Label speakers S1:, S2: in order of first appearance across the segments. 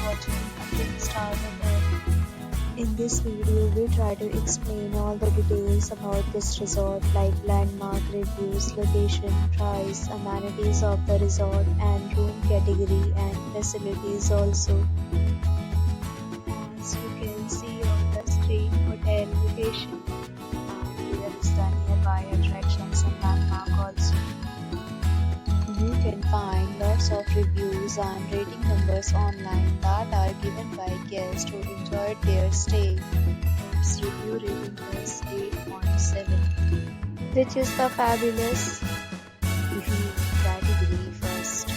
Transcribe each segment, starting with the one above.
S1: watching a 3-star hotel. In this video, we try to explain all the details about this resort like landmark reviews, location, price, amenities of the resort and room category and facilities also. As you can see on the screen, hotel location and here is the nearby attractions and landmark also. You can find lots of reviews and rating numbers online that are given by guests who enjoyed their stay. Its review rating is 8.7, which is the fabulous room category first.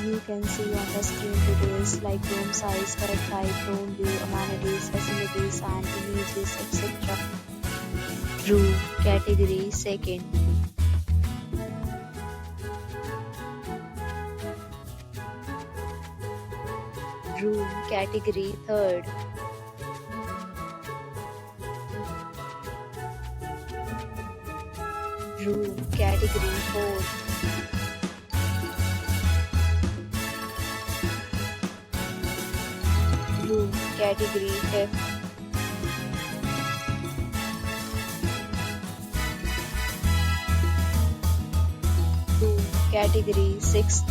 S1: You can see on the screen details like room size, bed type, room view, amenities, facilities and images, etc. Room category second. Room category third. Room category fourth. Room category fifth. Room category sixth.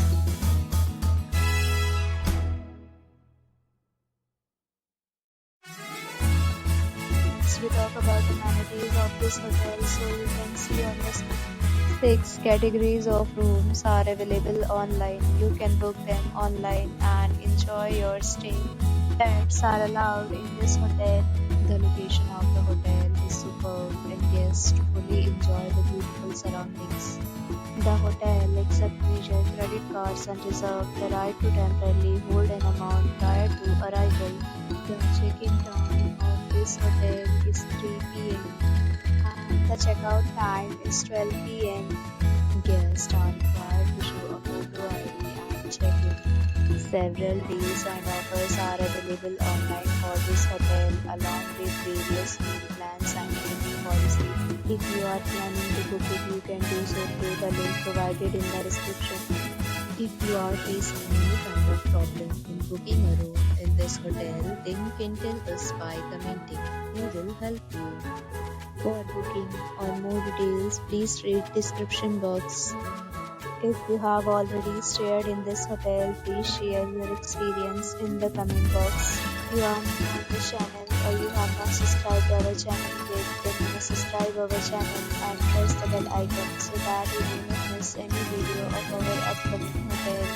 S1: We talk about amenities of this hotel, so you can see on the screen 6 categories of rooms are available online. You can book them online and enjoy your stay. Pets are allowed in this hotel. The location of the hotel is superb and guests fully enjoy the beautiful surroundings. The hotel accepts major credit cards and reserves the right to temporarily hold an amount prior to arrival. The check-in time of this hotel is 3 p.m. and the checkout time is 12 p.m. Guests are required to show a photo ID and check in. Several deals and offers are available online for this hotel along with various meal plans and booking policies. If you are planning to book it, you can do so through the link provided in the description. If you are facing any kind of problem in booking a room in this hotel, then you can tell us by commenting. We will help you. For booking or more details, please read description box. If you have already stayed in this hotel, please share your experience in the comment box. If you are new on this channel or you have not subscribed to our channel yet, then you must subscribe our channel and press the bell icon so that you do not miss any video of our upcoming hotel.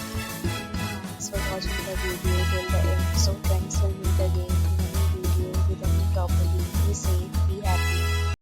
S1: Thanks for watching the video till the end. So friends, will meet again in a new video with a new property. Be safe.